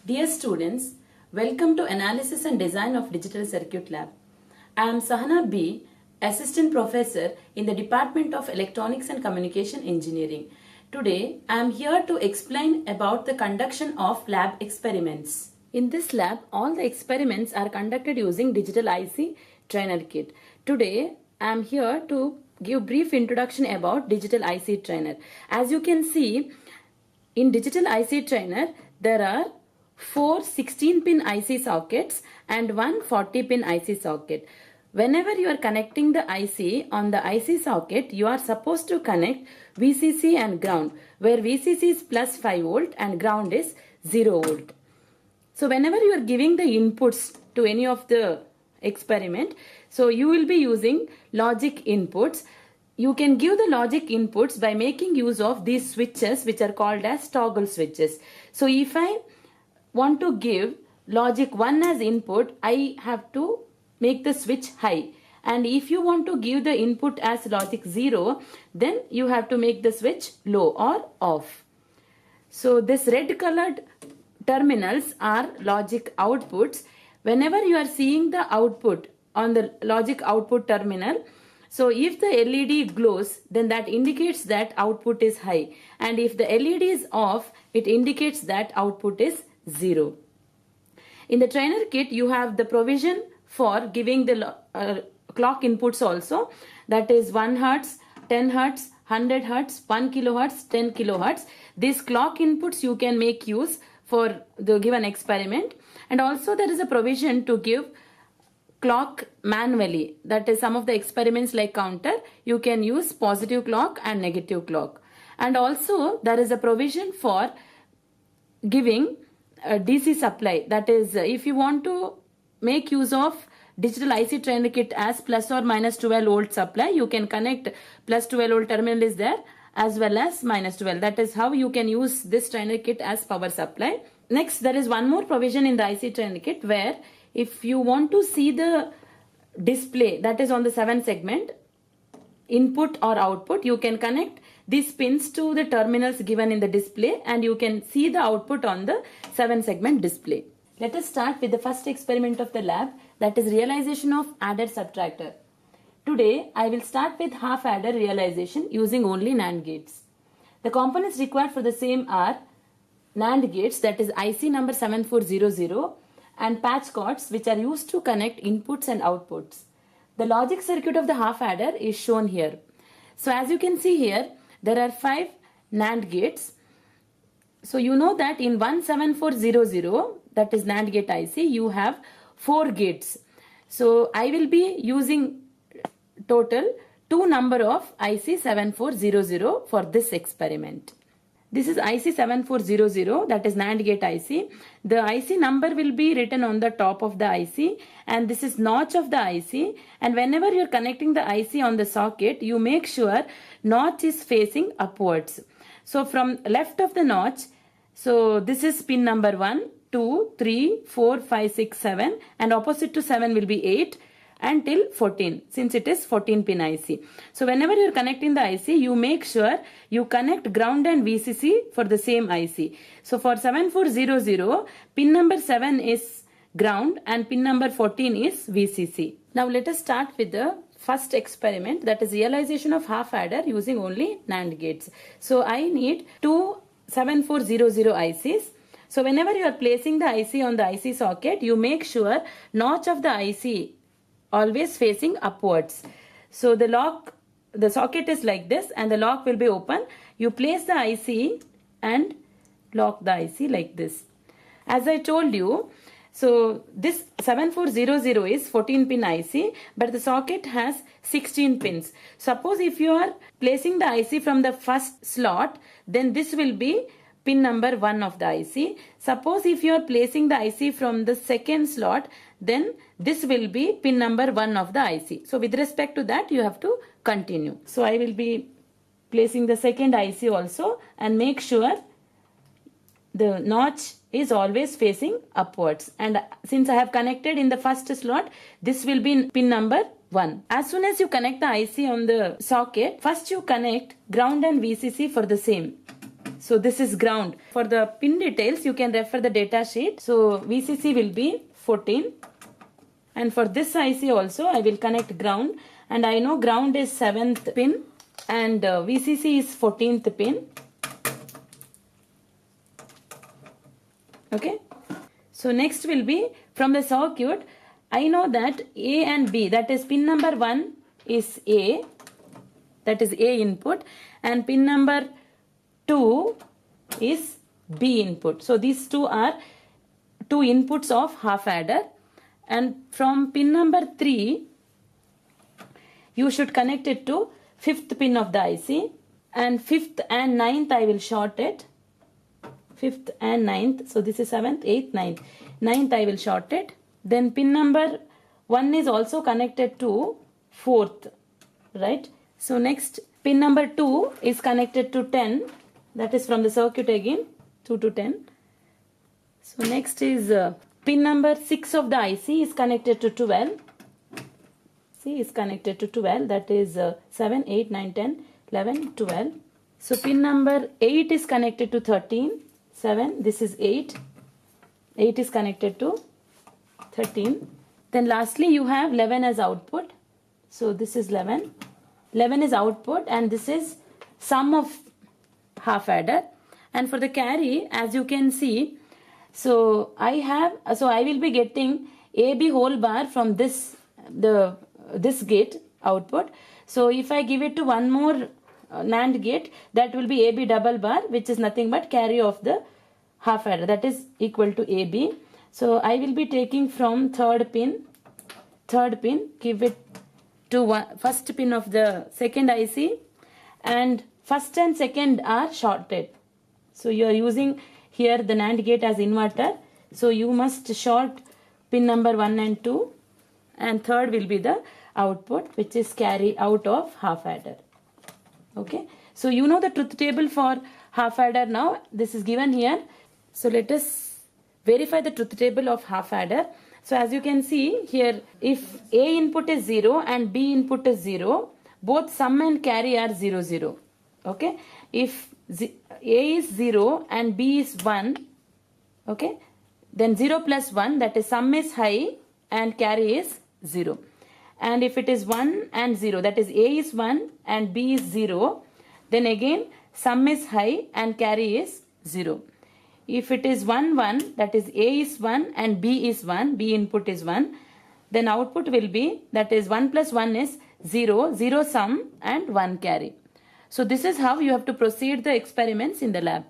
Dear students, welcome to Analysis and Design of Digital Circuit Lab. I am Sahana B, Assistant Professor in the Department of Electronics and Communication Engineering. Today, I am here to explain about the conduction of lab experiments. In this lab, all the experiments are conducted using Digital IC Trainer Kit. Today, I am here to give brief introduction about Digital IC Trainer. As you can see, in Digital IC Trainer, there are 4 16-pin IC sockets and one 40-pin IC socket. Whenever you are connecting the IC on the IC socket, you are supposed to connect VCC and ground, where VCC is plus 5 volt and ground is 0 volt. So whenever you are giving the inputs to any of the experiment, so you will be using logic inputs. You can give the logic inputs by making use of these switches, which are called as toggle switches. So if I want to give logic 1 as input, I have to make the switch high. And if you want to give the input as logic 0, then you have to make the switch low or off. So this red colored terminals are logic outputs. Whenever you are seeing the output on the logic output terminal, so if the LED glows, then that indicates that output is high. And if the LED is off, it indicates that output is 0. In the trainer kit, you have the provision for giving the clock inputs also. That is 1 Hz, 10 Hz, 100 Hz, 1 kHz, 10 kHz. These clock inputs you can make use for the given experiment. And also there is a provision to give clock manually. That is, some of the experiments like counter, you can use positive clock and negative clock. And also there is a provision for giving a DC supply. That is, if you want to make use of Digital IC Trainer Kit as plus or minus 12 volt supply, you can connect plus 12 volt terminal is there as well as minus 12. That is how you can use this trainer kit as power supply. Next, there is one more provision in the IC Trainer Kit where if you want to see the display, that is on the 7 segment, input or output, you can connect these pins to the terminals given in the display and you can see the output on the 7 segment display. Let us start with the first experiment of the lab, that is realization of adder subtractor. Today I will start with half adder realization using only NAND gates. The components required for the same are NAND gates, that is IC number 7400, and patch cords which are used to connect inputs and outputs. The logic circuit of the half adder is shown here. So as you can see here, there are 5 NAND gates. So you know that in 17400, that is NAND gate IC, you have 4 gates. So I will be using total 2 number of IC 7400 for this experiment. This is IC 7400, that is NAND gate IC. The IC number will be written on the top of the IC and this is notch of the IC, and whenever you are connecting the IC on the socket, you make sure notch is facing upwards. So from left of the notch, so this is pin number 1, 2, 3, 4, 5, 6, 7 and opposite to 7 will be 8 until 14, since it is 14 pin IC. So whenever you are connecting the IC, you make sure you connect ground and VCC for the same IC. So for 7400, pin number 7 is ground and pin number 14 is VCC. Now let us start with the first experiment, that is realization of half adder using only NAND gates. So I need 2 7400 ICs. So whenever you are placing the IC on the IC socket, you make sure notch of the IC always facing upwards. So the socket is like this and the lock will be open. You place the IC and lock the IC like this. As I told you, so this 7400 is 14 pin IC, but the socket has 16 pins. Suppose if you are placing the IC from the first slot, then this will be pin number 1 of the IC. Suppose if you are placing the IC from the second slot, then this will be pin number 1 of the IC. So with respect to that, you have to continue. So I will be placing the second IC also and make sure the notch is always facing upwards. And since I have connected in the first slot, this will be pin number 1. As soon as you connect the IC on the socket, first you connect ground and VCC for the same. So this is ground. For the pin details, you can refer the data sheet. So VCC will be 14. And for this IC also, I will connect ground. And I know ground is 7th pin and VCC is 14th pin. Okay. So next will be from the circuit. I know that A and B, that is pin number 1 is A, that is A input, and pin number 2 is B input. So these two are two inputs of half adder. And from pin number 3, you should connect it to 5th pin of the IC, and 5th and 9th I will short it. 5th and 9th, so this is 7th, 8th, 9th. 9th I will short it. Then pin number 1 is also connected to 4th, right? So next pin number 2 is connected to 10, that is from the circuit again, 2 to 10. So next is pin number 6 of the IC is connected to 12. See, is connected to 12, that is 7, 8, 9, 10, 11, 12. So pin number 8 is connected to 13, 7, this is 8. 8 is connected to 13. Then lastly you have 11 as output. So this is 11. 11 is output and this is sum of half adder. And for the carry, as you can see, so I will be getting AB whole bar from this gate output. So if I give it to one more NAND gate, that will be AB double bar, which is nothing but carry of the half adder, that is equal to AB. So I will be taking from third pin, give it to first pin of the second IC, and first and second are shorted. So you are using here the NAND gate as inverter. So you must short pin number 1 and 2, and third will be the output, which is carry out of half adder. Okay. So you know the truth table for half adder now. This is given here. So let us verify the truth table of half adder. So as you can see here, if A input is 0 and B input is 0, both sum and carry are 0, 0. Okay. If A is 0 and B is 1, okay, then 0 plus 1, that is sum is high and carry is 0. And if it is 1 and 0, that is A is 1 and B is 0, then again sum is high and carry is 0. If it is 1, 1, that is A is 1 and B is 1, B input is 1, then output will be, that is 1 plus 1 is 0, 0 sum and 1 carry. So this is how you have to proceed the experiments in the lab.